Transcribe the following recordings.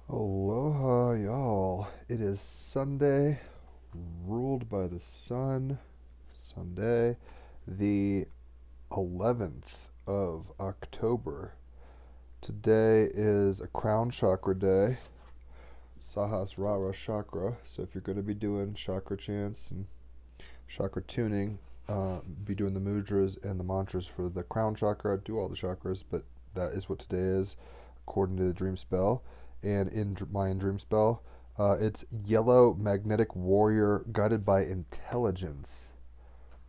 Aloha, y'all. It is Sunday, ruled by the sun. Sunday, the 11th of October. Today is a crown chakra day, Sahasrara chakra. So if you're going to be doing chakra chants and chakra tuning, be doing the mudras and the mantras for the crown chakra. Do all the chakras, but that is what today is, according to the dream spell. And in Mayan dream spell, it's yellow magnetic warrior guided by intelligence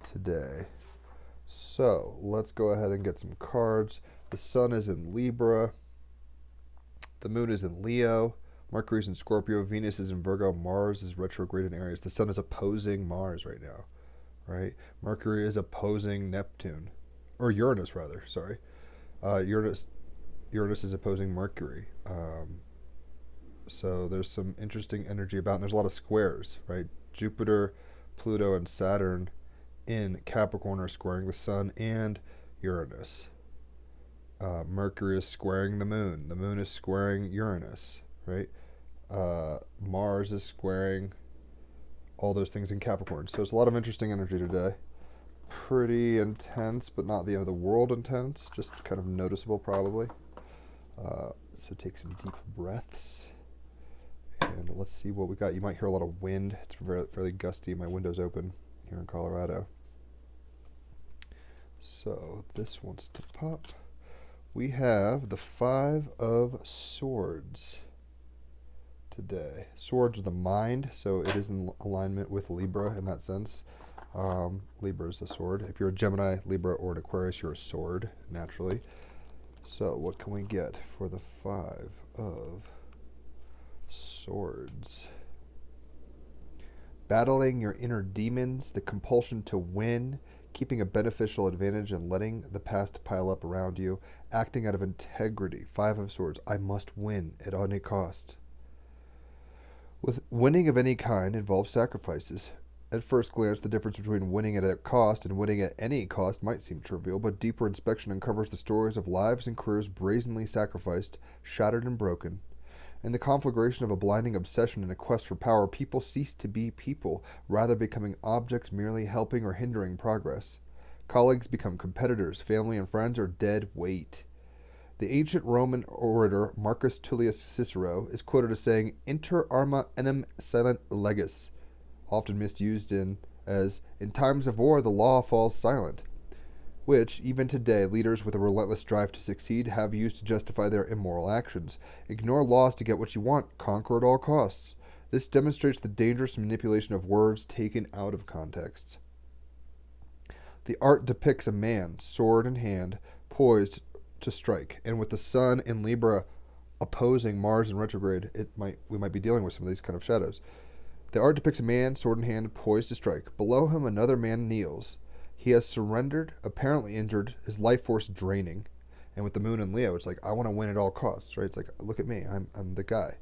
today. So let's go ahead and get some cards. The sun is in Libra, the moon is in Leo, Mercury is in Scorpio, Venus is in Virgo, Mars is retrograde in Aries. The sun is opposing Mars right now, right? Mercury is opposing Neptune, or Uranus rather. Sorry, Uranus is opposing Mercury. So there's some interesting energy about, and there's a lot of squares, right? Jupiter, Pluto, and Saturn in Capricorn are squaring the sun and Uranus. Mercury is squaring the moon. The moon is squaring Uranus, right? Mars is squaring all those things in Capricorn. So it's a lot of interesting energy today. Pretty intense, but not the end of the world intense. Just kind of noticeable, probably. So take some deep breaths. And let's see what we got. You might hear a lot of wind. It's fairly gusty. My window's open here in Colorado. So this wants to pop. We have the Five of Swords today. Swords are the mind, so it is in alignment with Libra in that sense. Libra is a sword. If you're a Gemini, Libra, or an Aquarius, you're a sword, naturally. So what can we get for the Five of Swords? Battling your inner demons, the compulsion to win, keeping a beneficial advantage and letting the past pile up around you, acting out of integrity. Five of Swords. I must win at any cost. With winning of any kind involves sacrifices. At first glance, the difference between winning at a cost and winning at any cost might seem trivial, but deeper inspection uncovers the stories of lives and careers brazenly sacrificed, shattered, and broken. In the conflagration of a blinding obsession and a quest for power, people cease to be people, rather becoming objects merely helping or hindering progress. Colleagues become competitors, family and friends are dead weight. The ancient Roman orator Marcus Tullius Cicero is quoted as saying, "Inter arma enim silent legis," often misused in times of war the law falls silent, which, even today, leaders with a relentless drive to succeed have used to justify their immoral actions. Ignore laws to get what you want, conquer at all costs. This demonstrates the dangerous manipulation of words taken out of context. The art depicts a man, sword in hand, poised to strike, and with the sun in Libra opposing Mars in retrograde, we might be dealing with some of these kind of shadows. The art depicts a man, sword in hand, poised to strike. Below him, another man kneels. He has surrendered, apparently injured, his life force draining. And with the moon in Leo, it's like, I want to win at all costs, right? It's like, look at me, I'm the guy.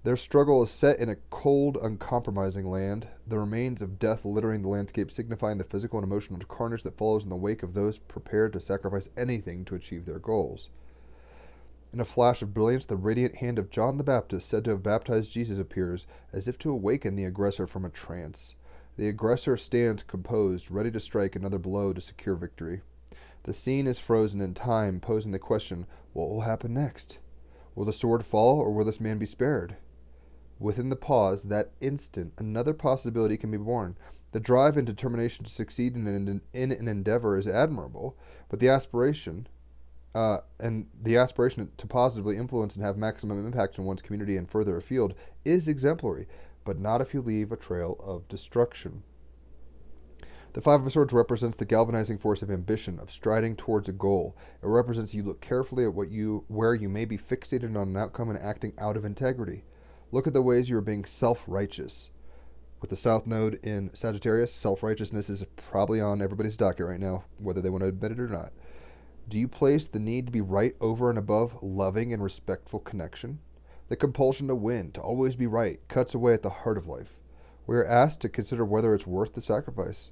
Their struggle is set in a cold, uncompromising land, the remains of death littering the landscape, signifying the physical and emotional carnage that follows in the wake of those prepared to sacrifice anything to achieve their goals. In a flash of brilliance, the radiant hand of John the Baptist, said to have baptized Jesus, appears, as if to awaken the aggressor from a trance. The aggressor stands composed, ready to strike another blow to secure victory. The scene is frozen in time, posing the question, what will happen next? Will the sword fall, or will this man be spared? Within the pause, that instant, another possibility can be born. The drive and determination to succeed in an endeavor is admirable, but the aspiration to positively influence and have maximum impact in one's community and further afield is exemplary, but not if you leave a trail of destruction. The Five of Swords represents the galvanizing force of ambition, of striding towards a goal. It represents you look carefully at where you may be fixated on an outcome and acting out of integrity. Look at the ways you are being self-righteous. With the South Node in Sagittarius, self-righteousness is probably on everybody's docket right now, whether they want to admit it or not. Do you place the need to be right over and above loving and respectful connection? The compulsion to win, to always be right, cuts away at the heart of life. We are asked to consider whether it's worth the sacrifice.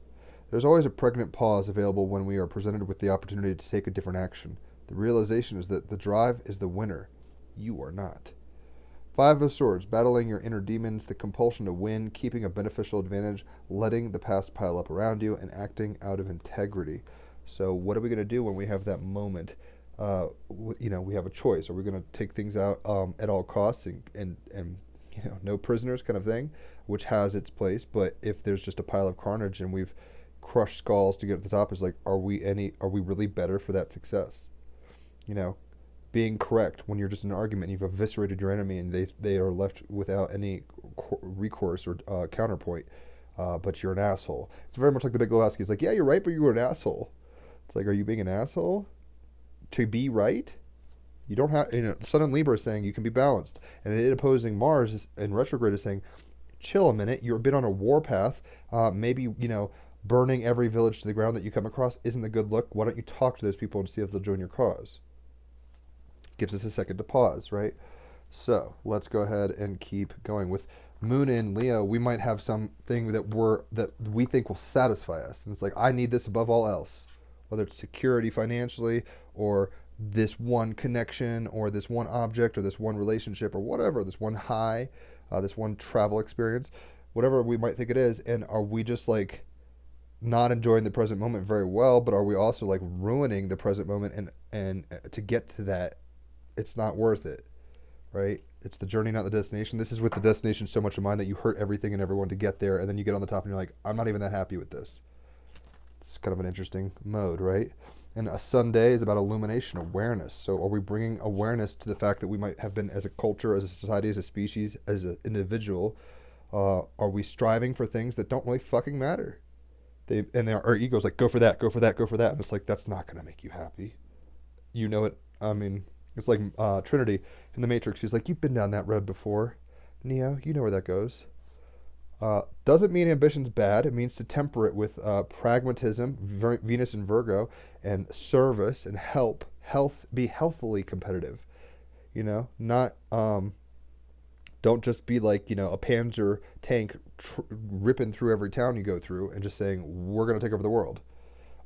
There's always a pregnant pause available when we are presented with the opportunity to take a different action. The realization is that the drive is the winner. You are not. Five of Swords, battling your inner demons, the compulsion to win, keeping a beneficial advantage, letting the past pile up around you, and acting out of integrity. So, what are we going to do when we have that moment? We have a choice. Are we going to take things out at all costs and no prisoners kind of thing, which has its place. But if there's just a pile of carnage and we've crushed skulls to get to the top, is like, are we really better for that success? Being correct when you're just in an argument, you've eviscerated your enemy and they are left without any recourse or counterpoint, but you're an asshole. It's very much like the Big Lebowski. It's like, yeah, you're right, but you were an asshole. It's like, are you being an asshole to be right? You don't have, Sun and Libra is saying you can be balanced. And it opposing Mars in retrograde is saying, chill a minute, you're a bit on a war path. Maybe, burning every village to the ground that you come across isn't a good look. Why don't you talk to those people and see if they'll join your cause? Gives us a second to pause, right? So let's go ahead and keep going. With Moon in Leo, we might have something that we think will satisfy us. And it's like, I need this above all else. Whether it's security financially, or this one connection, or this one object, or this one relationship, or whatever, this one high, this one travel experience, whatever we might think it is. And are we just like not enjoying the present moment very well, but are we also like ruining the present moment and to get to that, it's not worth it, right? It's the journey, not the destination. This is with the destination so much in mind that you hurt everything and everyone to get there, and then you get on the top and you're like, I'm not even that happy with this. It's kind of an interesting mode, right? And a Sunday is about illumination, awareness. So are we bringing awareness to the fact that we might have been, as a culture, as a society, as a species, as an individual, are we striving for things that don't really fucking matter? Our ego's like, go for that, go for that, go for that. And it's like, that's not going to make you happy. You know it. I mean, it's like Trinity in the Matrix. She's like, you've been down that road before. Neo, you know where that goes. Doesn't mean ambition's bad. It means to temper it with pragmatism, Venus and Virgo, and service and health. Be healthily competitive. Not don't just be like a Panzer tank ripping through every town you go through and just saying we're gonna take over the world.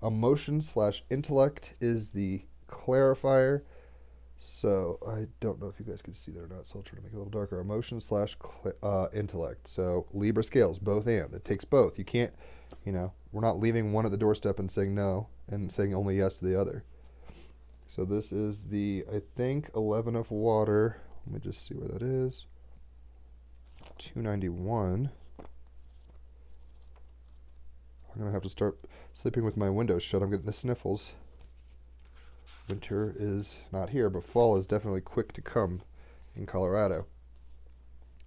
Emotion/intellect is the clarifier. So I don't know if you guys can see that or not, so I'll try to make it a little darker. Emotion/intellect. So Libra scales, both and. It takes both. You can't, we're not leaving one at the doorstep and saying no and saying only yes to the other. So this is the, I think, 11 of water. Let me just see where that is. 291. I'm going to have to start sleeping with my windows shut. I'm getting the sniffles. Winter is not here, but fall is definitely quick to come in Colorado.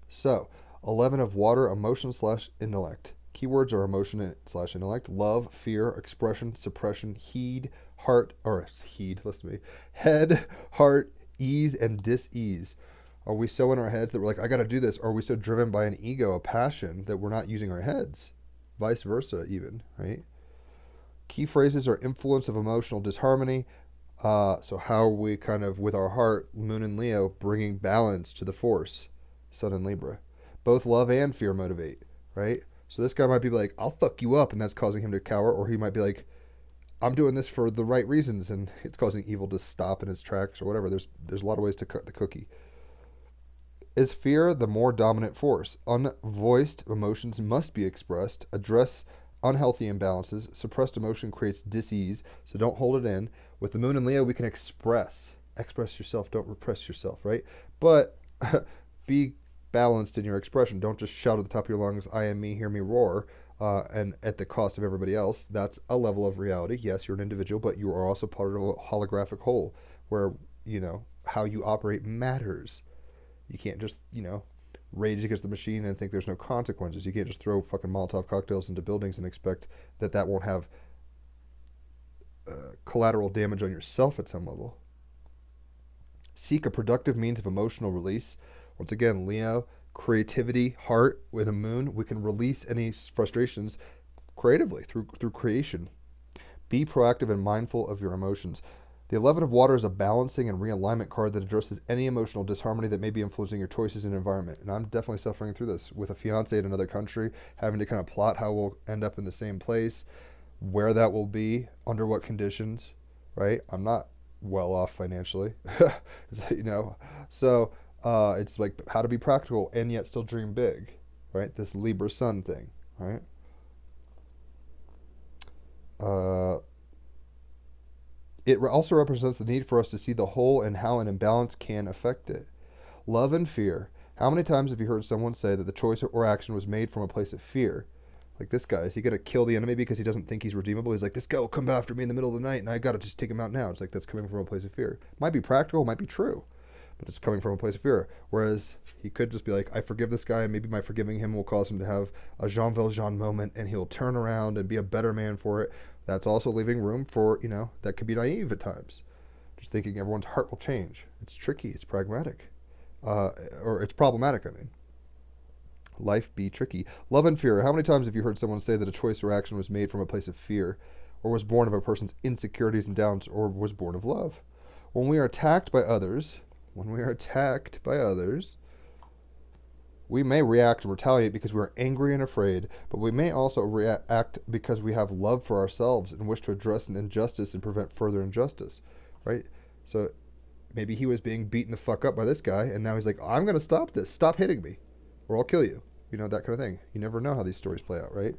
So, 11 of water, emotion/intellect. Keywords are emotion/intellect, love, fear, expression, suppression, heed, listen to me, head, heart, ease, and dis-ease. Are we so in our heads that we're like, I got to do this? Or are we so driven by an ego, a passion, that we're not using our heads? Vice versa, even, right? Key phrases are influence of emotional disharmony. So how are we kind of, with our heart, Moon and Leo, bringing balance to the force, Sun and Libra? Both love and fear motivate, right? So this guy might be like, I'll fuck you up, and that's causing him to cower. Or he might be like, I'm doing this for the right reasons, and it's causing evil to stop in its tracks or whatever. There's a lot of ways to cut the cookie. Is fear the more dominant force? Unvoiced emotions must be expressed. Address unhealthy imbalances. Suppressed emotion creates dis-ease, so don't hold it in. With the Moon and Leo, we can express yourself. Don't repress yourself, right? But be balanced in your expression. Don't just shout at the top of your lungs, I am me, hear me roar, and at the cost of everybody else. That's a level of reality. Yes, you're an individual, but you are also part of a holographic whole where, how you operate matters. You can't just, rage against the machine and think there's no consequences. You can't just throw fucking Molotov cocktails into buildings and expect that won't have collateral damage on yourself at some level. Seek a productive means of emotional release. Once again, Leo, creativity, heart, with a Moon, we can release any frustrations creatively through creation. Be proactive and mindful of your emotions. The 11 of water is a balancing and realignment card that addresses any emotional disharmony that may be influencing your choices and environment. And I'm definitely suffering through this with a fiance in another country, having to kind of plot how we'll end up in the same place, where that will be, under what conditions, right? I'm not well off financially, So It's like how to be practical and yet still dream big, right? This Libra Sun thing, right? Uh, it also represents the need for us to see the whole and how an imbalance can affect it. Love and fear. How many times have you heard someone say that the choice or action was made from a place of fear? Like this guy, is he gonna kill the enemy because he doesn't think he's redeemable? He's like, this guy will come after me in the middle of the night, and I gotta just take him out now. It's like that's coming from a place of fear. Might be practical, might be true, but it's coming from a place of fear. Whereas he could just be like, I forgive this guy, and maybe my forgiving him will cause him to have a Jean Valjean moment, and he'll turn around and be a better man for it. That's also leaving room for, that could be naive at times. Just thinking everyone's heart will change. It's tricky. It's pragmatic. Or it's problematic, I mean. Life be tricky. Love and fear. How many times have you heard someone say that a choice or action was made from a place of fear, or was born of a person's insecurities and doubts, or was born of love? When we are attacked by others, we may react and retaliate because we are angry and afraid, but we may also react because we have love for ourselves and wish to address an injustice and prevent further injustice, right? So maybe he was being beaten the fuck up by this guy, and now he's like, I'm going to stop this. Stop hitting me, or I'll kill you. That kind of thing. You never know how these stories play out, right?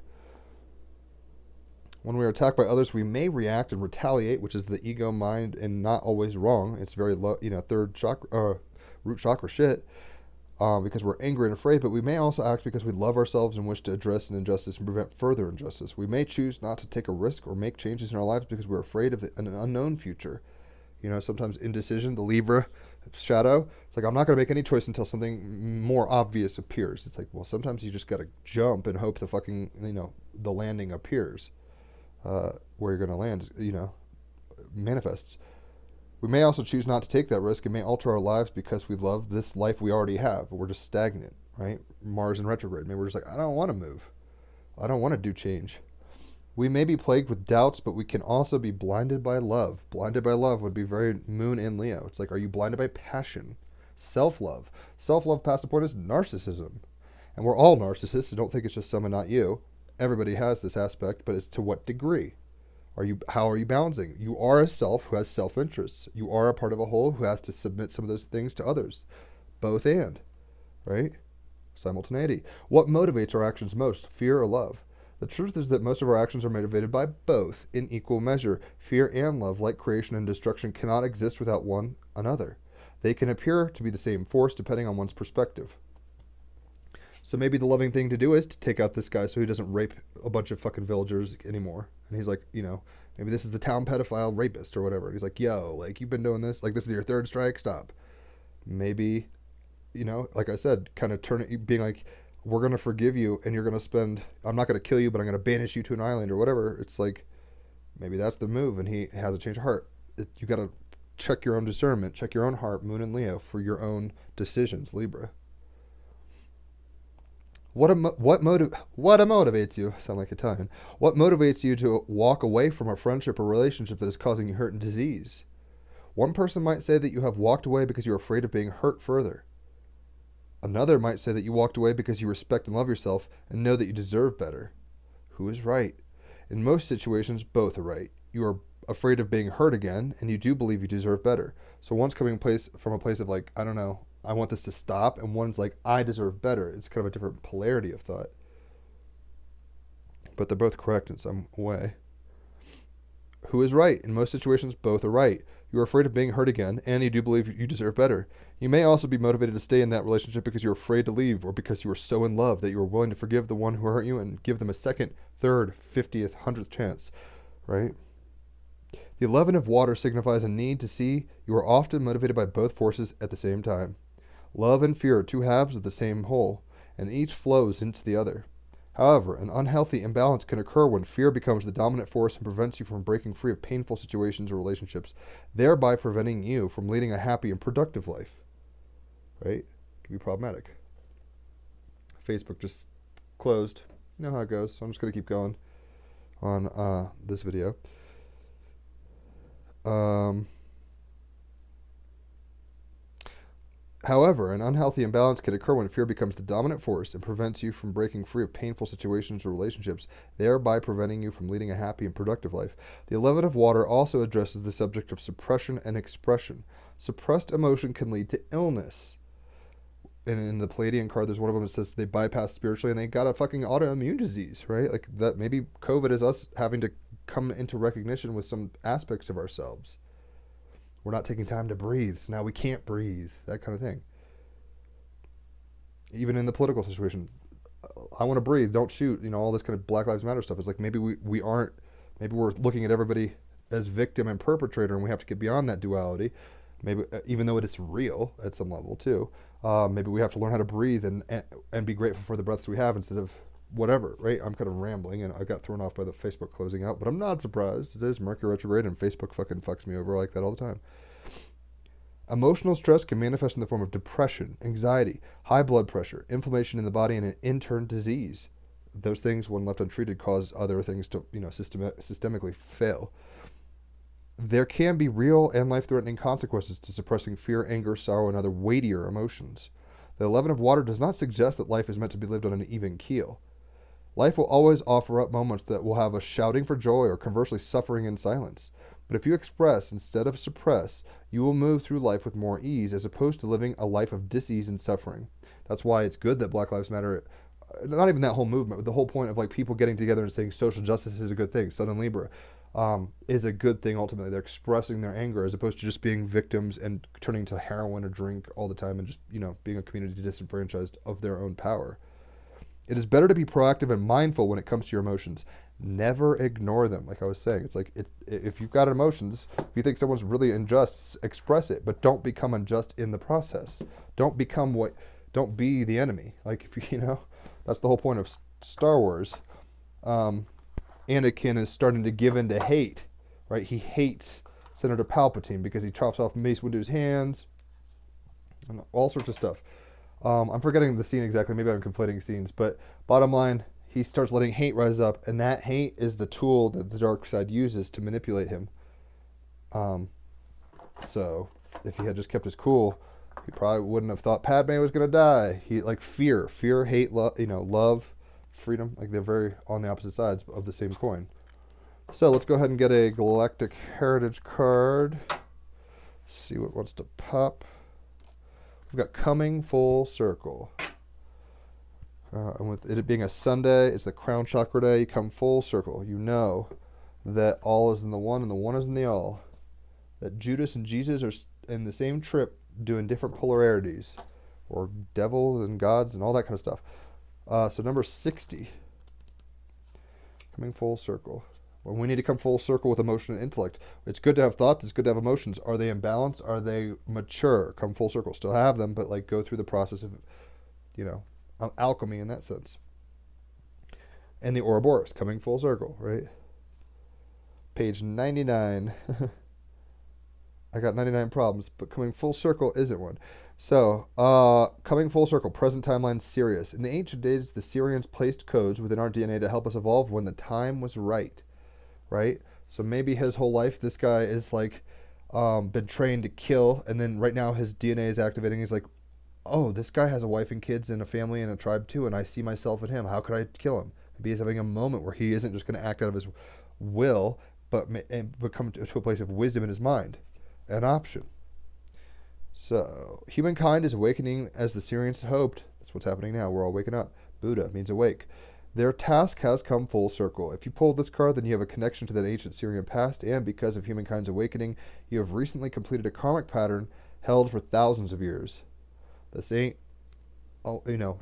When we are attacked by others, we may react and retaliate, which is the ego mind and not always wrong. It's very low, third chakra, root chakra shit, because we're angry and afraid, but we may also act because we love ourselves and wish to address an injustice and prevent further injustice. We may choose not to take a risk or make changes in our lives because we're afraid of an unknown future. Sometimes indecision, the Libra shadow. It's like, I'm not going to make any choice until something more obvious appears. It's like, well, sometimes you just got to jump and hope the fucking, the landing appears, where you're going to land, manifests. We may also choose not to take that risk and may alter our lives because we love this life we already have, but we're just stagnant, right? Mars in retrograde. Maybe we're just like, I don't want to move. I don't want to do change. We may be plagued with doubts, but we can also be blinded by love. Blinded by love would be very Moon in Leo. It's like, are you blinded by passion? Self-love. Self-love past the point is narcissism. And we're all narcissists, so don't think it's just some and not you. Everybody has this aspect, but it's to what degree? How are you balancing? You are a self who has self-interests. You are a part of a whole who has to submit some of those things to others. Both and, right? Simultaneity. What motivates our actions most, fear or love? The truth is that most of our actions are motivated by both in equal measure. Fear and love, like creation and destruction, cannot exist without one another. They can appear to be the same force depending on one's perspective. So maybe the loving thing to do is to take out this guy so he doesn't rape a bunch of fucking villagers anymore. And he's like, maybe this is the town pedophile rapist or whatever. He's like, yo, like, you've been doing this. Like, this is your third strike. Stop. Maybe, like I said, kind of turn it, being like, we're going to forgive you and you're going to spend, I'm not going to kill you, but I'm going to banish you to an island or whatever. It's like, maybe that's the move, and he has a change of heart. You got to check your own discernment, check your own heart, Moon and Leo, for your own decisions, Libra. What motivates you? I sound like Italian. What motivates you to walk away from a friendship or relationship that is causing you hurt and disease? One person might say that you have walked away because you're afraid of being hurt further. Another might say that you walked away because you respect and love yourself and know that you deserve better. Who is right? In most situations, both are right. You are afraid of being hurt again, and you do believe you deserve better. So one's coming from a place of like, I don't know, I want this to stop, and one's like, I deserve better. It's kind of a different polarity of thought. But they're both correct in some way. Who is right? In most situations, both are right. You are afraid of being hurt again, and you do believe you deserve better. You may also be motivated to stay in that relationship because you're afraid to leave, or because you are so in love that you are willing to forgive the one who hurt you and give them a second, third, 50th, 100th chance, right? The 11 of water signifies a need to see. You are often motivated by both forces at the same time. Love and fear are two halves of the same whole, and each flows into the other. However, an unhealthy imbalance can occur when fear becomes the dominant force and prevents you from breaking free of painful situations or relationships, thereby preventing you from leading a happy and productive life. Right? It can be problematic. Facebook just closed. You know how it goes, so I'm just going to keep going on this video. However, an unhealthy imbalance can occur when fear becomes the dominant force and prevents you from breaking free of painful situations or relationships, thereby preventing you from leading a happy and productive life. The 11 of water also addresses the subject of suppression and expression. Suppressed emotion can lead to illness. and in the Palladian card, there's one of them that says they bypass spiritually and they got a fucking autoimmune disease, right? Like that, maybe COVID is us having to come into recognition with some aspects of ourselves. We're not taking time to breathe, so now we can't breathe, that kind of thing. Even in the political situation, I want to breathe, don't shoot, all this kind of Black Lives Matter stuff. It's like maybe we aren't, maybe we're looking at everybody as victim and perpetrator, and we have to get beyond that duality. Maybe even though it's real at some level too, maybe we have to learn how to breathe and be grateful for the breaths we have instead of whatever, right? I'm kind of rambling, and I got thrown off by the Facebook closing out, but I'm not surprised. It is Mercury retrograde, and Facebook fucking fucks me over like that all the time. Emotional stress can manifest in the form of depression, anxiety, high blood pressure, inflammation in the body, and an in-turn disease. Those things, when left untreated, cause other things to, systemically fail. There can be real and life-threatening consequences to suppressing fear, anger, sorrow, and other weightier emotions. The 11 of water does not suggest that life is meant to be lived on an even keel. Life will always offer up moments that will have us shouting for joy or conversely suffering in silence. But if you express instead of suppress, you will move through life with more ease as opposed to living a life of dis-ease and suffering. That's why it's good that Black Lives Matter, not even that whole movement, but the whole point of like people getting together and saying social justice is a good thing, Sun and Libra, is a good thing ultimately. They're expressing their anger as opposed to just being victims and turning to heroin or drink all the time and just, being a community disenfranchised of their own power. It is better to be proactive and mindful when it comes to your emotions. Never ignore them. Like I was saying, it's like if you've got emotions, if you think someone's really unjust, express it, but don't become unjust in the process. Don't don't be the enemy. Like if that's the whole point of Star Wars. Anakin is starting to give in to hate, right? He hates Senator Palpatine because he chops off Mace Windu's hands and all sorts of stuff. I'm forgetting the scene exactly. Maybe I'm conflating scenes, but bottom line, he starts letting hate rise up, and that hate is the tool that the dark side uses to manipulate him. So if he had just kept his cool, he probably wouldn't have thought Padme was going to die. He fear, hate, love, freedom. Like they're very on the opposite sides of the same coin. So let's go ahead and get a Galactic Heritage card. See what wants to pop. We've got Coming Full Circle. And with it being a Sunday, it's the Crown Chakra Day. You come full circle. You know that all is in the one and the one is in the all. That Judas and Jesus are in the same trip doing different polarities. Or devils and gods and all that kind of stuff. So number 60. Coming full circle. When we need to come full circle with emotion and intellect. It's good to have thoughts. It's good to have emotions. Are they in balance? Are they mature? Come full circle. Still have them, but go through the process of, alchemy in that sense. And the Ouroboros, coming full circle, right? Page 99. I got 99 problems, but coming full circle isn't one. So, coming full circle, present timeline Sirius. In the ancient days, the Syrians placed codes within our DNA to help us evolve when the time was right. Right? So maybe his whole life, this guy is been trained to kill, and then right now his DNA is activating. He's like, oh, this guy has a wife and kids and a family and a tribe too, and I see myself in him. How could I kill him? Maybe he's having a moment where he isn't just going to act out of his will, but come to a place of wisdom in his mind. An option. So, humankind is awakening as the Syrians had hoped. That's what's happening now. We're all waking up. Buddha means awake. Their task has come full circle. If you pull this card, then you have a connection to that ancient Syrian past, and because of humankind's awakening, you have recently completed a karmic pattern held for thousands of years. This ain't,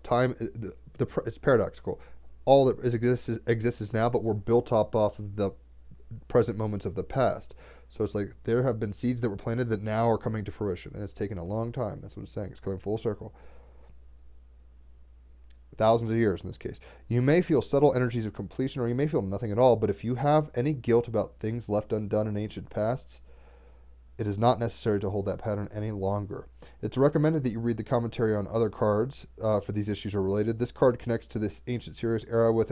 time. It's paradoxical. All that exists now, but we're built up off of the present moments of the past. So it's like there have been seeds that were planted that now are coming to fruition, and it's taken a long time. That's what it's saying. It's going full circle. Thousands of years in this case. You may feel subtle energies of completion, or you may feel nothing at all, but if you have any guilt about things left undone in ancient pasts, it is not necessary to hold that pattern any longer. It's recommended that you read the commentary on other cards for these issues are related. This card connects to this ancient Sirius era with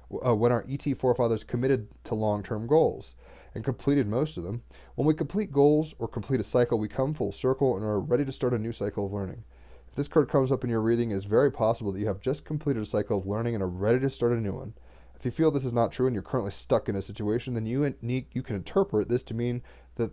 when our ET forefathers committed to long-term goals and completed most of them. When we complete goals or complete a cycle, we come full circle and are ready to start a new cycle of learning. If this card comes up in your reading, it is very possible that you have just completed a cycle of learning and are ready to start a new one. If you feel this is not true and you're currently stuck in a situation, then you can interpret this to mean that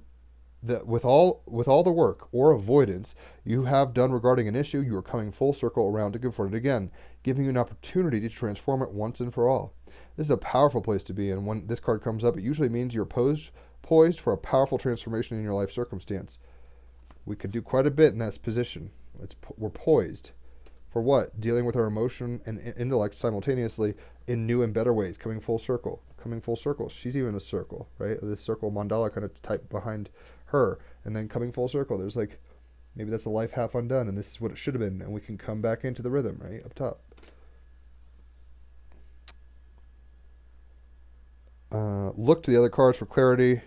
that with all the work or avoidance you have done regarding an issue, you are coming full circle around to confront it again, giving you an opportunity to transform it once and for all. This is a powerful place to be in. When this card comes up, it usually means you're poised for a powerful transformation in your life circumstance. We can do quite a bit in that position. We're poised for what? Dealing with our emotion and intellect simultaneously in new and better ways, coming full circle. Coming full circle. She's even a circle, right? This circle mandala kind of type behind her, and then coming full circle. There's like, maybe that's a life half undone, and this is what it should have been, and we can come back into the rhythm, right? Up top. Look to the other cards for clarity.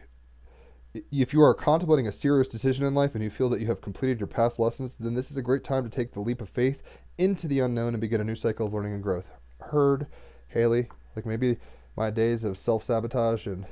If you are contemplating a serious decision in life and you feel that you have completed your past lessons, then this is a great time to take the leap of faith into the unknown and begin a new cycle of learning and growth. Heard, Haley, like maybe my days of self-sabotage and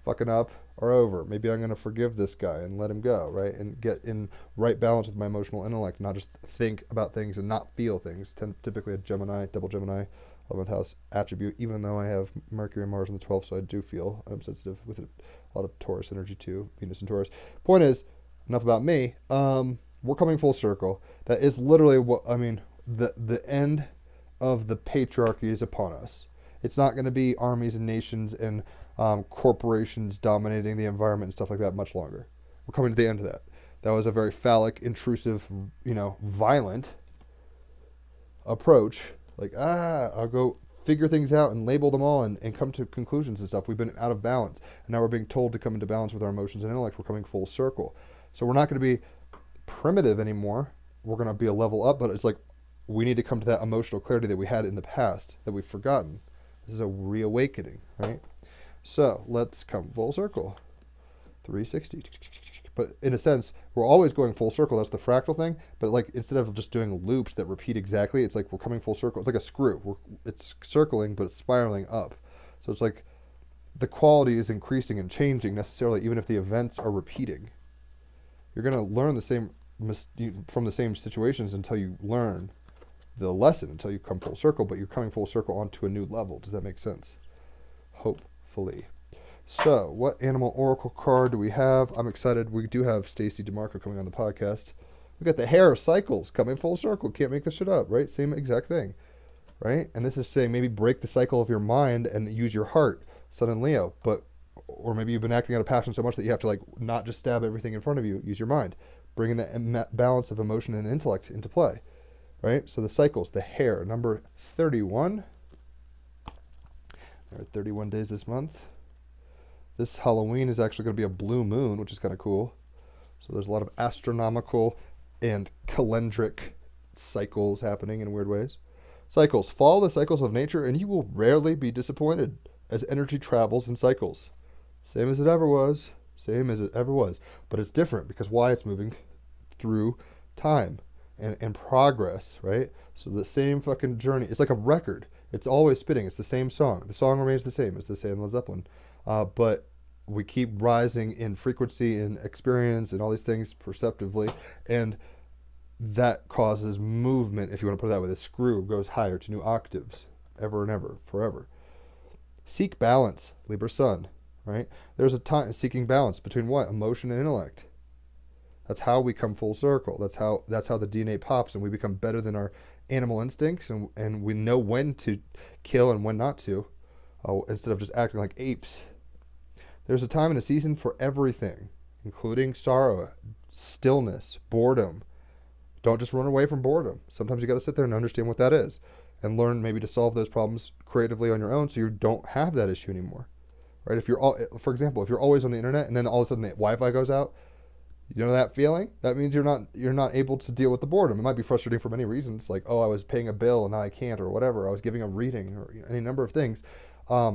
fucking up are over. Maybe I'm going to forgive this guy and let him go, right? And get in right balance with my emotional intellect, not just think about things and not feel things. Typically a Gemini, double Gemini, 11th house attribute, even though I have Mercury and Mars in the 12th, so I do feel I'm sensitive with it. A lot of Taurus energy too, Venus and Taurus. Point is, enough about me. We're coming full circle. That is literally what, I mean, the end of the patriarchy is upon us. It's not going to be armies and nations and corporations dominating the environment and stuff like that much longer. We're coming to the end of that. That was a very phallic, intrusive, violent approach. Like, I'll go figure things out and label them all and come to conclusions and stuff. We've been out of balance, and now we're being told to come into balance with our emotions and intellect. We're coming full circle. So we're not going to be primitive anymore. We're going to be a level up, but it's like we need to come to that emotional clarity that we had in the past that we've forgotten. This is a reawakening, right? So let's come full circle. 360. But in a sense, we're always going full circle. That's the fractal thing. But like instead of just doing loops that repeat exactly, it's like we're coming full circle. It's like a screw. It's circling, but it's spiraling up. So it's like the quality is increasing and changing necessarily, even if the events are repeating. You're going to learn the same from the same situations until you learn the lesson, until you come full circle. But you're coming full circle onto a new level. Does that make sense? Hopefully. So, what animal oracle card do we have? I'm excited. We do have Stacy DeMarco coming on the podcast. We got the hair cycles coming full circle. Can't make this shit up, right? Same exact thing, right? And this is saying maybe break the cycle of your mind and use your heart, Sun and Leo. Or maybe you've been acting out of passion so much that you have to like not just stab everything in front of you. Use your mind, bringing that balance of emotion and intellect into play, right? So the cycles, the hair, number 31. There are 31 days this month. This Halloween is actually going to be a blue moon, which is kind of cool. So there's a lot of astronomical and calendric cycles happening in weird ways. Cycles. Follow the cycles of nature and you will rarely be disappointed as energy travels in cycles. Same as it ever was. Same as it ever was. But it's different because why? It's moving through time and progress, right? So the same fucking journey. It's like a record. It's always spinning. It's the same song. The song remains the same, as they say in Led Zeppelin. But we keep rising in frequency and experience and all these things perceptively, and that causes movement, if you want to put it that way. The screw goes higher to new octaves, ever and ever, forever. Seek balance, Libra Sun, right? There's a time seeking balance between what? Emotion and intellect. That's how we come full circle. That's how the DNA pops and we become better than our animal instincts, and we know when to kill and when not to, instead of just acting like apes. There's a time and a season for everything, including sorrow, stillness, boredom. Don't just run away from boredom. Sometimes you got to sit there and understand what that is and learn maybe to solve those problems creatively on your own so you don't have that issue anymore. Right? For example, if you're always on the internet and then all of a sudden the Wi-Fi goes out, you know that feeling? That means you're not able to deal with the boredom. It might be frustrating for many reasons, like, oh, I was paying a bill and now I can't, or whatever. I was giving a reading, or any number of things.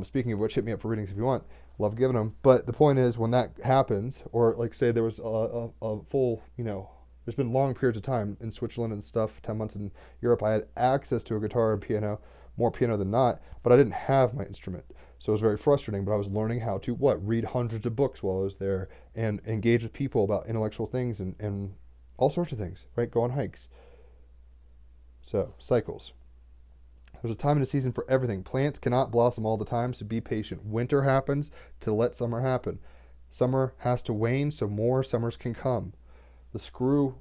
Speaking of which, hit me up for readings if you want. Love giving them. But the point is, when that happens, or like say there was a full, there's been long periods of time in Switzerland and stuff, 10 months in Europe, I had access to a guitar and piano, more piano than not, but I didn't have my instrument. So it was very frustrating, but I was learning how to, read hundreds of books while I was there and engage with people about intellectual things and all sorts of things, right? Go on hikes. So, cycles. There's a time and a season for everything. Plants cannot blossom all the time, so be patient. Winter happens to let summer happen. Summer has to wane so more summers can come. The screw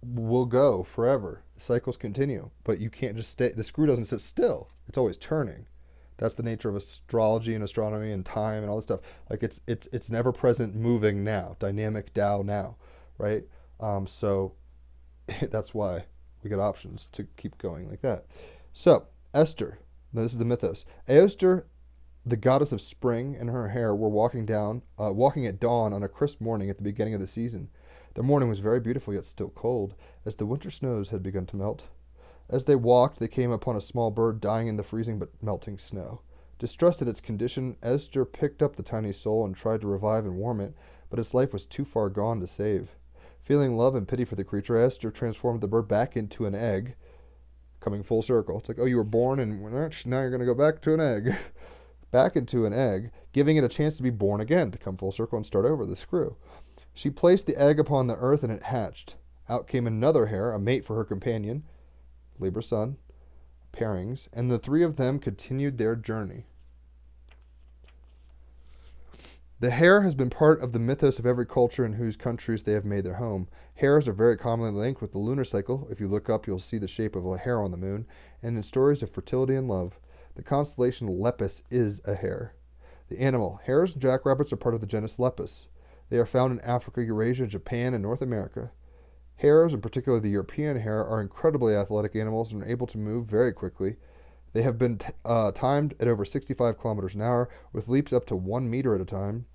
will go forever. The cycles continue, but you can't just stay. The screw doesn't sit still. It's always turning. That's the nature of astrology and astronomy and time and all this stuff. Like it's never present, moving now, dynamic Tao now, right? So that's why we get options to keep going like that. So Esther, now this is the mythos. Esther, the goddess of spring, and her hair were walking at dawn on a crisp morning at the beginning of the season. The morning was very beautiful, yet still cold, as the winter snows had begun to melt. As they walked, they came upon a small bird dying in the freezing but melting snow. Distressed at its condition, Esther picked up the tiny soul and tried to revive and warm it, but its life was too far gone to save. Feeling love and pity for the creature, Esther transformed the bird back into an egg, coming full circle. It's like, oh, you were born, and now you're going to go back to an egg. Back into an egg, giving it a chance to be born again, to come full circle and start over the screw. She placed the egg upon the earth, and it hatched. Out came another hare, a mate for her companion, Libra Sun, pairings, and the three of them continued their journey. The hare has been part of the mythos of every culture in whose countries they have made their home. Hares are very commonly linked with the lunar cycle. If you look up, you'll see the shape of a hare on the moon, and in stories of fertility and love. The constellation Lepus is a hare. The animal. Hares and jackrabbits are part of the genus Lepus. They are found in Africa, Eurasia, Japan, and North America. Hares, and particularly the European hare, are incredibly athletic animals and are able to move very quickly. They have been timed at over 65 kilometers an hour, with leaps up to 1 meter at a time.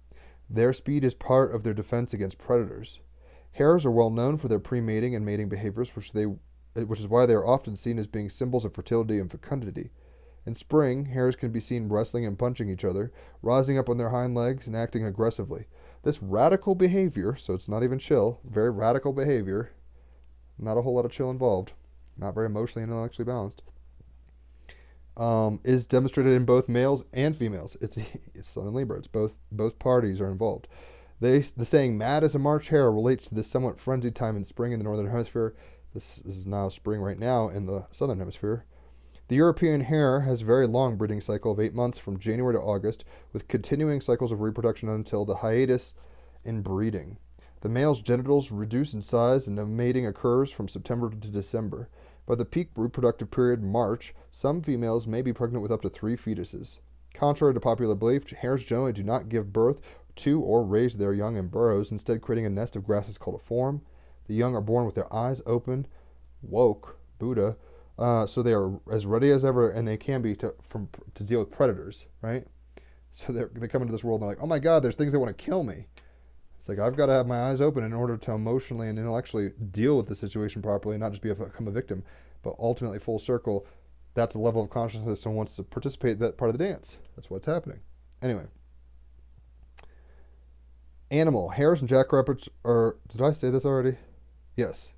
Their speed is part of their defense against predators. Hares are well known for their pre-mating and mating behaviors, which is why they are often seen as being symbols of fertility and fecundity. In spring, hares can be seen wrestling and punching each other, rising up on their hind legs and acting aggressively. This radical behavior, so it's not even chill, very radical behavior, not a whole lot of chill involved, not very emotionally and intellectually balanced, is demonstrated in both males and females. It's Sun and Libra. It's both parties are involved. The saying "mad as a March hare" relates to this somewhat frenzied time in spring in the northern hemisphere. This is now spring right now in the southern hemisphere. The European hare has a very long breeding cycle of 8 months from January to August, with continuing cycles of reproduction until the hiatus in breeding. The male's genitals reduce in size and the mating occurs from September to December. By the peak reproductive period, March, some females may be pregnant with up to 3 fetuses. Contrary to popular belief, hares generally do not give birth to or raise their young in burrows, instead creating a nest of grasses called a form. The young are born with their eyes open, woke, Buddha, so they are as ready as ever, and they can be to deal with predators, right? So they come into this world and they're like, oh my God, there's things that want to kill me. It's like, I've got to have my eyes open in order to emotionally and intellectually deal with the situation properly, not just become a victim, but ultimately full circle. That's a level of consciousness someone wants to participate in that part of the dance. That's what's happening. Anyway. Animal. Hares and jackrabbits are... Did I say this already? Yes.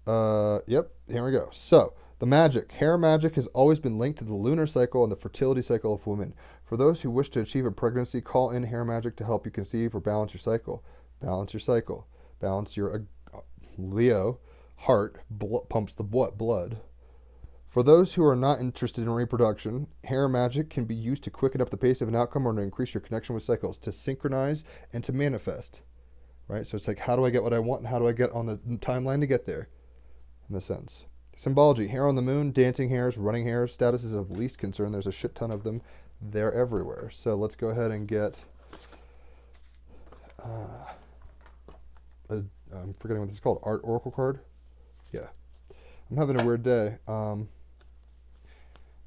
Yep. Here we go. So, the magic. Hare magic has always been linked to the lunar cycle and the fertility cycle of women. For those who wish to achieve a pregnancy, call in hare magic to help you conceive or balance your cycle. Balance your cycle. Balance your Leo heart pumps the blood. For those who are not interested in reproduction, hare magic can be used to quicken up the pace of an outcome or to increase your connection with cycles, to synchronize and to manifest. Right? So it's like, how do I get what I want and how do I get on the timeline to get there? In a sense. Symbology. Hare on the moon, dancing hares, running hares. Status is of least concern. There's a shit ton of them. They're everywhere. So let's go ahead and get... I'm forgetting what this is called. Art Oracle card? Yeah. I'm having a weird day.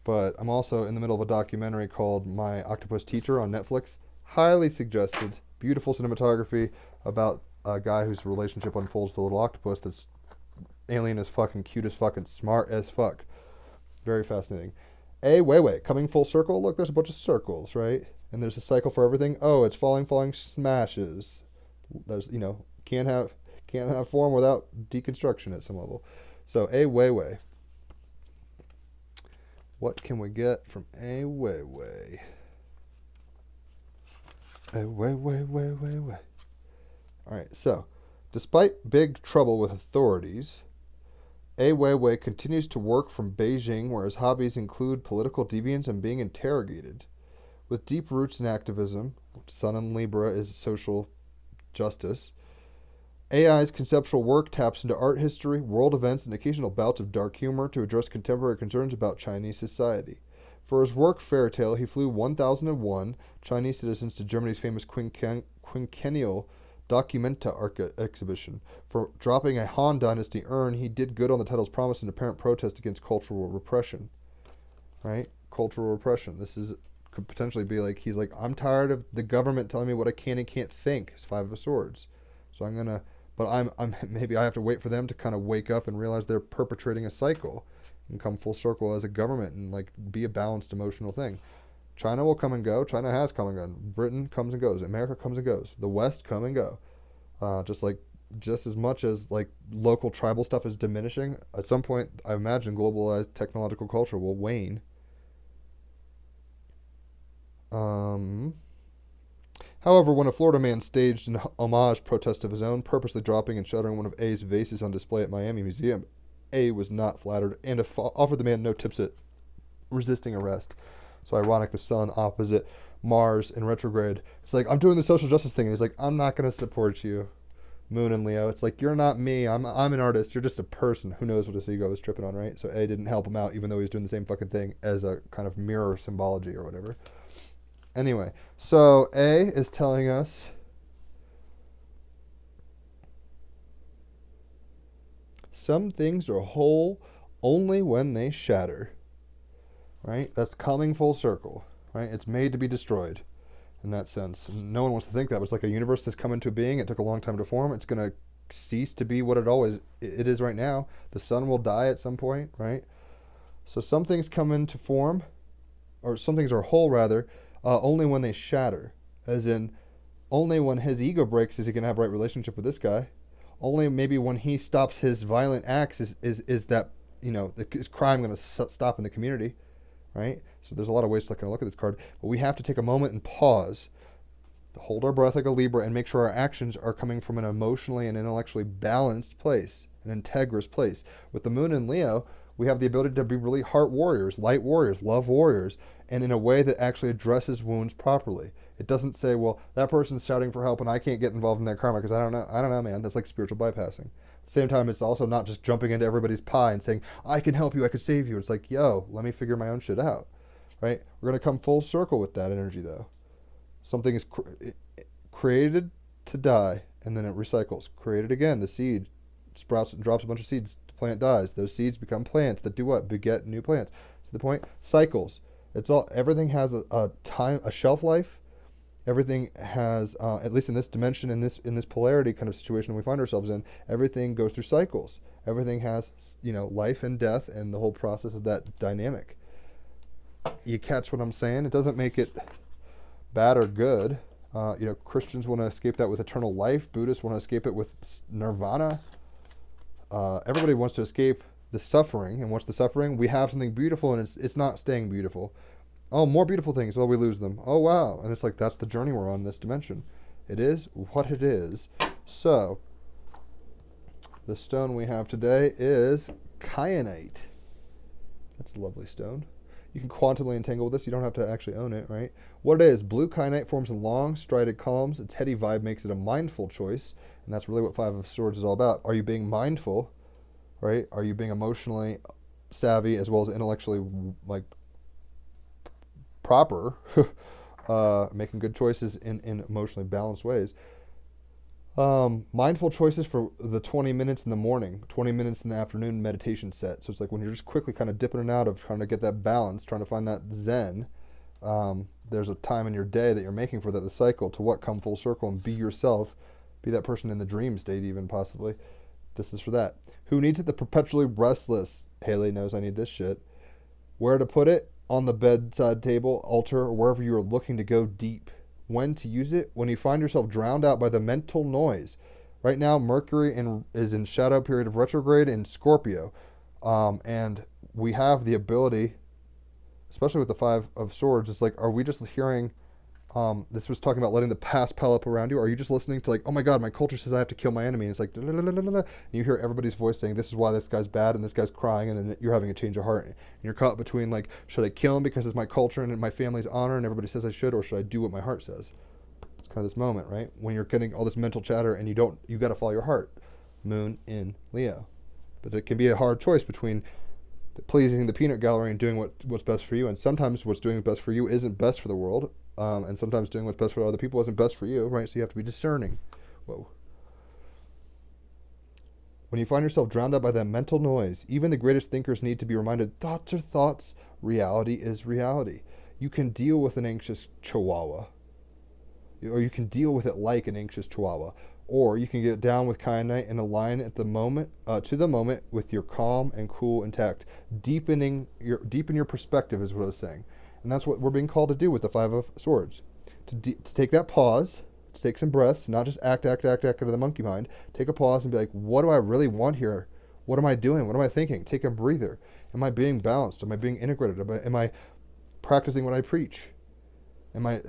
But I'm also in the middle of a documentary called My Octopus Teacher on Netflix. Highly suggested. Beautiful cinematography about a guy whose relationship unfolds with a little octopus that's alien as fuck and cute as fuck and smart as fuck. Very fascinating. Wait. Coming full circle. Look, there's a bunch of circles, right? And there's a cycle for everything. Oh, it's falling, smashes. There's, can't have form without deconstruction at some level. So, way. What can we get from way? Way. All right, so, despite big trouble with authorities, Weiwei continues to work from Beijing, where his hobbies include political deviance and being interrogated. with deep roots in activism. Sun in Libra is social justice. AI's conceptual work taps into art history, world events, and occasional bouts of dark humor to address contemporary concerns about Chinese society. For his work Fairy Tale, he flew 1001 Chinese citizens to Germany's famous quinquennial Documenta exhibition. For dropping a Han Dynasty urn, he did good on the title's promise and apparent protest against cultural repression. Right? Cultural repression. This could potentially be like, he's like, I'm tired of the government telling me what I can and can't think. It's Five of Swords. So I'm gonna, but I'm maybe I have to wait for them to kind of wake up and realize they're perpetrating a cycle and come full circle as a government and like be a balanced emotional thing. China will come and go. China has come and gone. Britain comes and goes. America comes and goes. The West come and go. Just as much as like local tribal stuff is diminishing, at some point I imagine globalized technological culture will wane. However, when a Florida man staged an homage protest of his own, purposely dropping and shattering one of A's vases on display at Miami Museum, A was not flattered and offered the man no tips at resisting arrest. So ironic, the sun opposite Mars in retrograde. It's like, I'm doing the social justice thing. And he's like, I'm not going to support you, Moon and Leo. It's like, you're not me. I'm an artist. You're just a person. Who knows what his ego was tripping on, right? So A didn't help him out, even though he was doing the same fucking thing as a kind of mirror symbology or whatever. Anyway, so A is telling us some things are whole only when they shatter. Right? That's coming full circle. Right? It's made to be destroyed in that sense. And no one wants to think that. But it's like a universe that's come into being. It took a long time to form. It's going to cease to be what it is right now. The sun will die at some point, right? So some things come into form, or some things are whole rather, only when they shatter. As in, only when his ego breaks is he going to have a right relationship with this guy. Only maybe when he stops his violent acts is that, is crime going to stop in the community, right? So there's a lot of ways to kind of look at this card. But we have to take a moment and pause, hold our breath like a Libra, and make sure our actions are coming from an emotionally and intellectually balanced place, an integrous place. With the Moon in Leo, we have the ability to be really heart warriors, light warriors, love warriors, and in a way that actually addresses wounds properly. It doesn't say, well, that person's shouting for help and I can't get involved in their karma because I don't know, man. That's like spiritual bypassing. At the same time, it's also not just jumping into everybody's pie and saying, I can help you, I can save you. It's like, yo, let me figure my own shit out, right? We're going to come full circle with that energy, though. Something is created to die, and then it recycles. Created again, the seed sprouts and drops a bunch of seeds. The plant dies. Those seeds become plants that do what? Beget new plants. To the point, cycles. Everything has a time, a shelf life. Everything has, at least in this dimension, in this polarity kind of situation we find ourselves in, everything goes through cycles. Everything has, life and death, and the whole process of that dynamic. You catch what I'm saying? It doesn't make it bad or good. Christians want to escape that with eternal life. Buddhists want to escape it with nirvana. Everybody wants to escape the suffering, and what's the suffering? We have something beautiful, and it's not staying beautiful. Oh, more beautiful things. Well, we lose them. Oh, wow. And it's like, that's the journey we're on in this dimension. It is what it is. So, the stone we have today is kyanite. That's a lovely stone. You can quantumly entangle with this. You don't have to actually own it, right? What it is, blue kyanite forms in long, strided columns. Its heady vibe makes it a mindful choice. And that's really what Five of Swords is all about. Are you being mindful, right? Are you being emotionally savvy as well as intellectually, proper, making good choices in emotionally balanced ways. Mindful choices for the 20 minutes in the morning, 20 minutes in the afternoon meditation set. So it's like when you're just quickly kind of dipping in and out of trying to get that balance, trying to find that zen, there's a time in your day that you're making for that, the cycle to what, come full circle and be yourself, be that person in the dream state even possibly. This is for that. Who needs it? The perpetually restless. Haley knows I need this shit. Where to put it? On the bedside table, altar, or wherever you are looking to go deep. When to use it? When you find yourself drowned out by the mental noise. Right now, Mercury is in shadow period of retrograde in Scorpio. And we have the ability, especially with the Five of Swords, it's like, are we just hearing This was talking about letting the past pile up around you. Are you just listening to like, oh my god, my culture says I have to kill my enemy? And it's like, and you hear everybody's voice saying, this is why this guy's bad and this guy's crying, and then you're having a change of heart. And you're caught between like, should I kill him because it's my culture and my family's honor and everybody says I should, or should I do what my heart says? It's kind of this moment, right? When you're getting all this mental chatter and you got to follow your heart. Moon in Leo. But it can be a hard choice between pleasing the peanut gallery and doing what's best for you. And sometimes what's doing best for you isn't best for the world. And sometimes doing what's best for other people isn't best for you, right? So you have to be discerning. Whoa. When you find yourself drowned out by that mental noise, even the greatest thinkers need to be reminded, thoughts are thoughts, reality is reality. You can deal with an anxious chihuahua, or you can deal with it like an anxious chihuahua, or you can get down with kyanite and align at the moment to the moment with your calm and cool intact. Deepen your perspective is what I was saying. And that's what we're being called to do with the Five of Swords. To take that pause, to take some breaths, not just act out of the monkey mind. Take a pause and be like, what do I really want here? What am I doing? What am I thinking? Take a breather. Am I being balanced? Am I being integrated? Am I practicing what I preach? Am I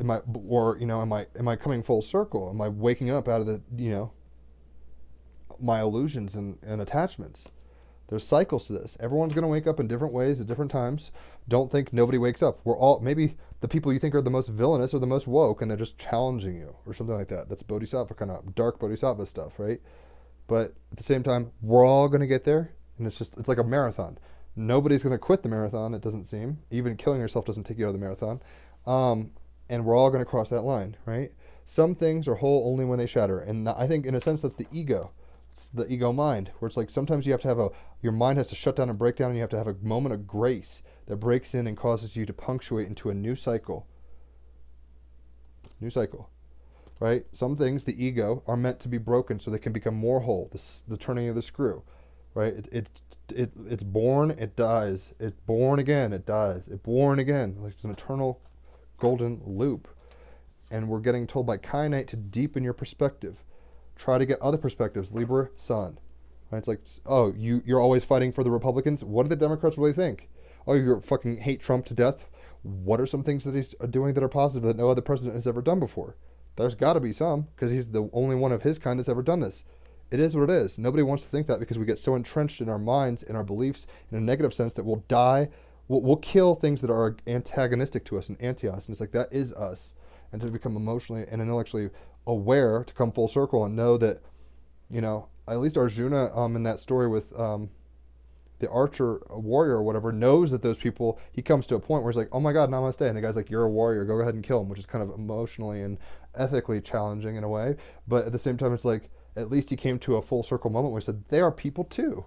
coming full circle? Am I waking up out of the, my illusions and attachments? There's cycles to this. Everyone's going to wake up in different ways at different times. Don't think nobody wakes up. Maybe the people you think are the most villainous are the most woke, and they're just challenging you or something like that. That's bodhisattva, kind of dark bodhisattva stuff, right? But at the same time, we're all going to get there, and it's like a marathon. Nobody's going to quit the marathon, it doesn't seem. Even killing yourself doesn't take you out of the marathon. And we're all going to cross that line, right? Some things are whole only when they shatter. And I think, in a sense, that's the ego. It's the ego mind, where it's like sometimes you have to have your mind has to shut down and break down, and you have to have a moment of grace that breaks in and causes you to punctuate into a new cycle. New cycle, right? Some things, the ego, are meant to be broken so they can become more whole. The turning of the screw, right? It's born, it dies. It's born again, it dies. It's born again. Like it's an eternal golden loop. And we're getting told by kyanite to deepen your perspective. Try to get other perspectives. Libra, Sun. Right? It's like, oh, you're always fighting for the Republicans. What do the Democrats really think? Oh, you fucking hate Trump to death. What are some things that he's doing that are positive that no other president has ever done before? There's got to be some, because he's the only one of his kind that's ever done this. It is what it is. Nobody wants to think that, because we get so entrenched in our minds, in our beliefs, in a negative sense, that we'll die. We'll kill things that are antagonistic to us and anti-us. And it's like, that is us. And to become emotionally and intellectually aware, to come full circle and know that, at least Arjuna in that story with the archer, warrior or whatever, knows that those people, he comes to a point where he's like, oh my God, namaste. And the guy's like, you're a warrior, go ahead and kill him, which is kind of emotionally and ethically challenging in a way. But at the same time, it's like, at least he came to a full circle moment where he said, they are people too.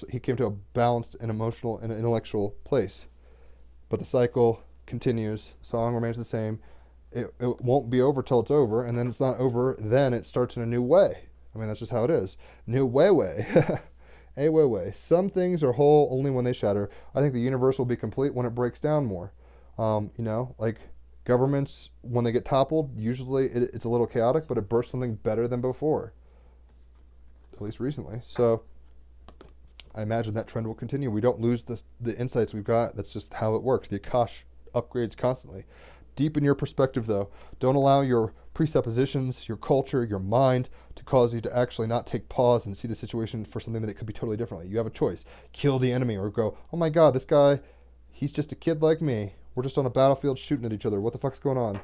He came to a balanced and emotional and intellectual place. But the cycle continues, the song remains the same. It won't be over till it's over, and then it's not over, then it starts in a new way. I mean, that's just how it is. New way. A way. Some things are whole only when they shatter. I think the universe will be complete when it breaks down more. Like governments, when they get toppled, usually it's a little chaotic, but it bursts something better than before. At least recently. So I imagine that trend will continue. We don't lose the insights we've got. That's just how it works. The Akash upgrades constantly. Deepen your perspective, though. Don't allow your presuppositions, your culture, your mind to cause you to actually not take pause and see the situation for something that it could be totally differently. You have a choice. Kill the enemy, or go, oh my God, this guy, he's just a kid like me. We're just on a battlefield shooting at each other. What the fuck's going on?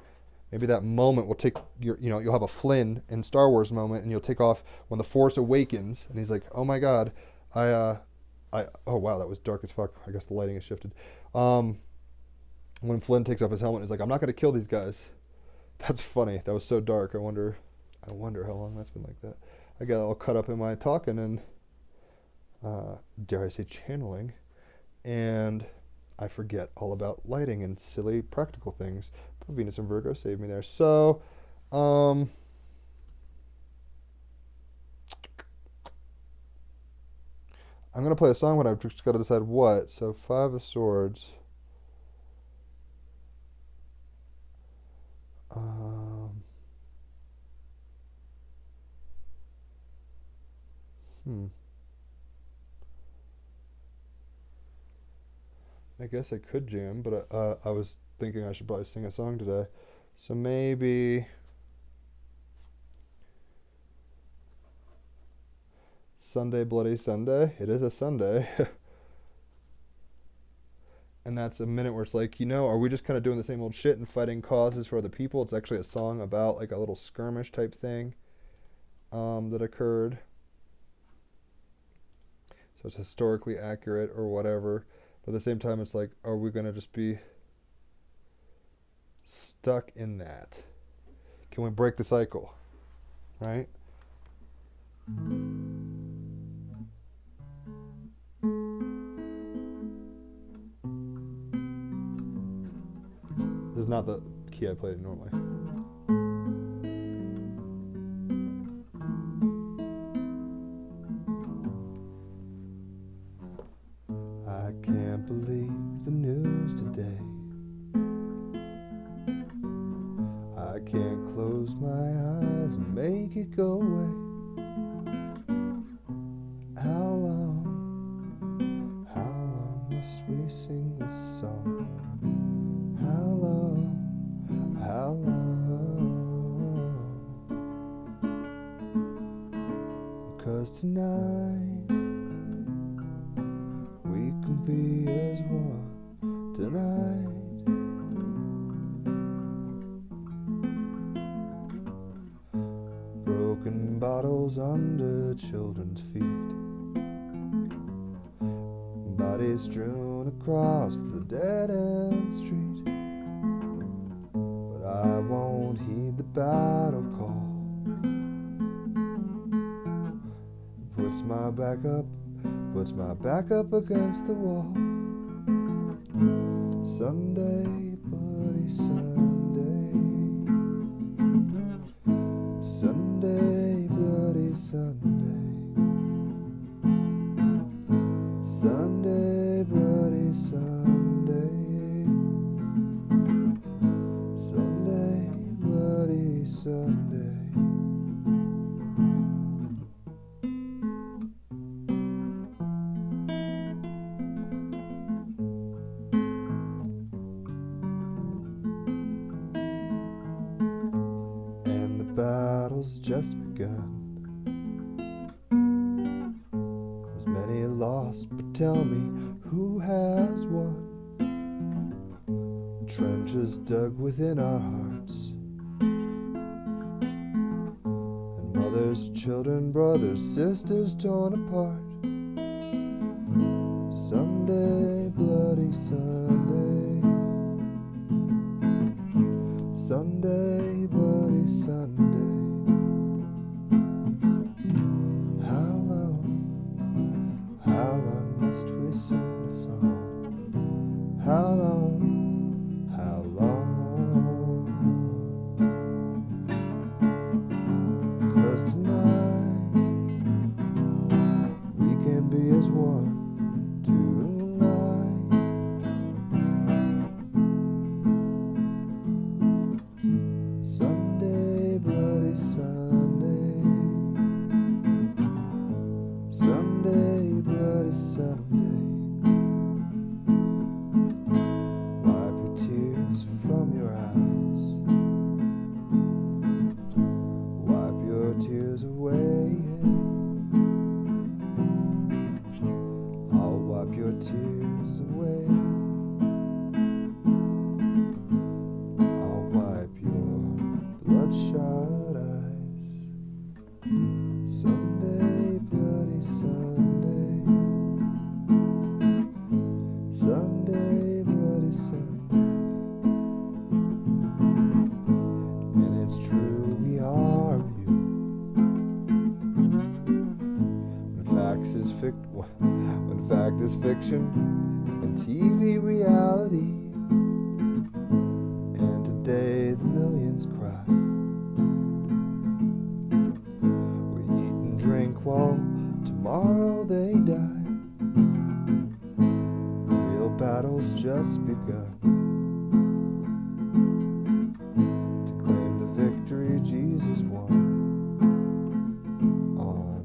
Maybe that moment will take you'll have a Flynn in Star Wars moment, and you'll take off when the Force awakens, and he's like, oh my God, oh wow, that was dark as fuck. I guess the lighting has shifted. When Flynn takes off his helmet, he's like, I'm not going to kill these guys. That's funny. That was so dark. I wonder how long that's been like that. I got all caught up in my talking and, dare I say, channeling. And I forget all about lighting and silly practical things. But Venus and Virgo saved me there. So, I'm going to play a song, but I've just got to decide what. So, Five of Swords. I guess I could jam, but I was thinking I should probably sing a song today. So maybe Sunday, Bloody Sunday. It is a Sunday. And that's a minute where it's like, are we just kind of doing the same old shit and fighting causes for other people? It's actually a song about like a little skirmish type thing that occurred. So it's historically accurate or whatever. But at the same time, it's like, are we going to just be stuck in that? Can we break the cycle? Right? This is not the key I played normally. I can't believe the news today. I can't close my eyes and make it go away. How long must we sing this song? How long? 'Cause tonight we can be as one. Tonight broken bottles under children's feet, bodies strewn across the dead-end street. But I won't heed the battle call. Puts my back up against the wall. Sunday, bloody Sunday. Sunday, bloody Sunday. Sunday, bloody Sunday. Sunday, bloody Sunday. And the battle's just begun. There's many lost, but tell me, who has won? The trenches dug within our hearts, and mothers, children, brothers, sisters torn apart. Sunday, bloody Sunday. Sunday, bloody Sunday. How long must we sing the song? How long? 'Cause tonight we can be as one. Tonight Sunday, bloody Sunday. Sunday, bloody Sunday. Wipe your tears from your eyes. Wipe your tears away. I'll wipe your tears away. I'll wipe your bloodshot eyes. Sunday, bloody Sunday. Sunday, bloody Sunday. And it's true, we are you. When fact is fiction and TV reality. And today the millions cry. We eat and drink while tomorrow they die. The real battle's just begun. To claim the victory Jesus won. On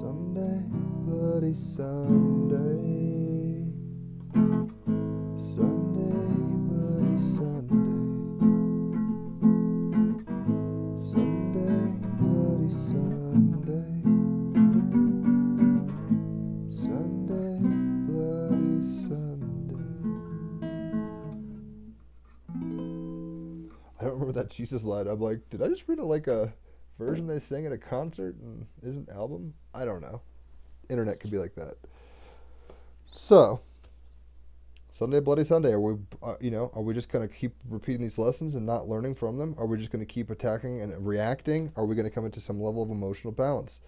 Sunday, bloody Sunday. Sunday, bloody Sunday. that Jesus line. I'm like, did I just read a version they sang at a concert and isn't an album? I don't know. Internet could be like that. So, Sunday Bloody Sunday. Are we just going to keep repeating these lessons and not learning from them? Are we just going to keep attacking and reacting? Are we going to come into some level of emotional balance?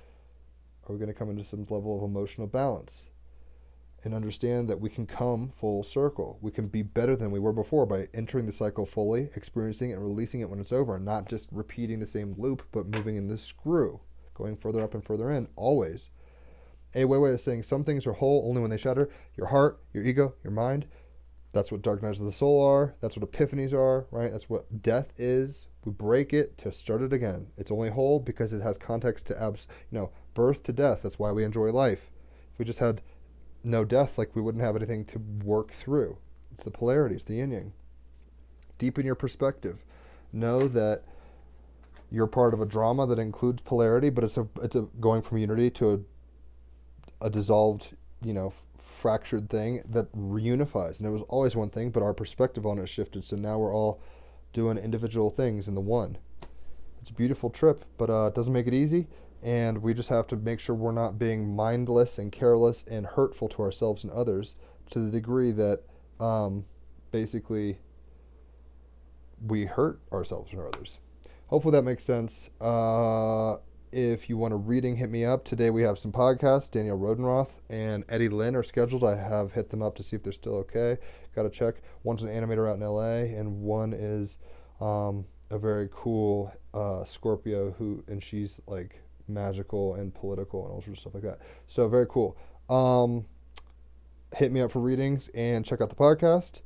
Are we going to come into some level of emotional balance and understand that we can come full circle? We can be better than we were before by entering the cycle fully, experiencing it and releasing it when it's over, and not just repeating the same loop, but moving in this screw, going further up and further in, always. A way is saying some things are whole only when they shatter your heart, your ego, your mind. That's what dark nights of the soul are. That's what epiphanies are, right? That's what death is. We break it to start it again. It's only whole because it has context to birth to death. That's why we enjoy life. If we just had no death, like, we wouldn't have anything to work through. It's the polarities, the yin yang. Deepen your perspective. Know that you're part of a drama that includes polarity, but it's a going from unity to a dissolved, fractured thing that reunifies. And it was always one thing, but our perspective on it shifted. So now we're all doing individual things in the one. It's a beautiful trip, but it doesn't make it easy. And we just have to make sure we're not being mindless and careless and hurtful to ourselves and others to the degree that basically we hurt ourselves and others. Hopefully that makes sense. If you want a reading, hit me up. Today we have some podcasts. Daniel Rodenroth and Eddie Lynn are scheduled. I have hit them up to see if they're still okay. Got to check. One's an animator out in LA, and one is a very cool Scorpio and she's like magical and political and all sorts of stuff like that. So very cool. Hit me up for readings and check out the podcast.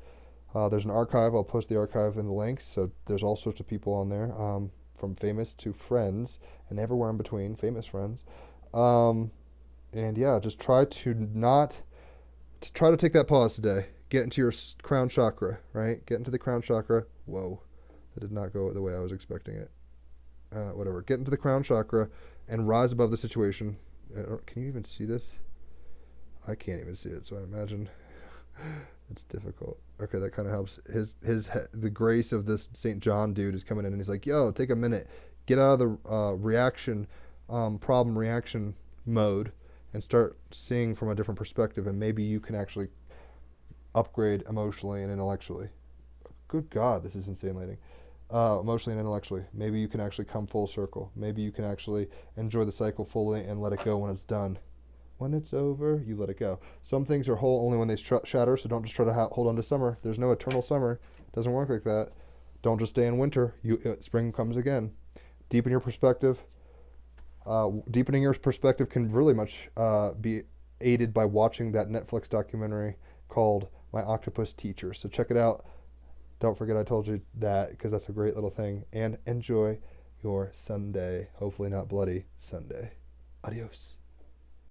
There's an archive. I'll post the archive in the links. So there's all sorts of people on there. From famous to friends and everywhere in between, famous friends. And yeah, just try to take that pause today. Get into your crown chakra, right? Get into the crown chakra. Whoa, that did not go the way I was expecting it. Whatever. Get into the crown chakra and rise above the situation. Can you even see this? I can't even see it, so I imagine it's difficult. Okay, that kind of helps. The grace of this St. John dude is coming in, and he's like, "Yo, take a minute, get out of the problem reaction mode, and start seeing from a different perspective, and maybe you can actually upgrade emotionally and intellectually." Good God, this is insane, lady. Emotionally and intellectually, maybe you can actually come full circle. Maybe you can actually enjoy the cycle fully and let it go when it's done. When it's over, you let it go. Some things are whole only when they shatter, so don't just try to hold on to summer. There's no eternal summer. It doesn't work like that. Don't just stay in winter. Spring comes again. Deepen your perspective. Deepening your perspective can really much be aided by watching that Netflix documentary called My Octopus Teacher. So check it out. Don't forget I told you that, because that's a great little thing. And enjoy your Sunday. Hopefully not bloody Sunday. Adios.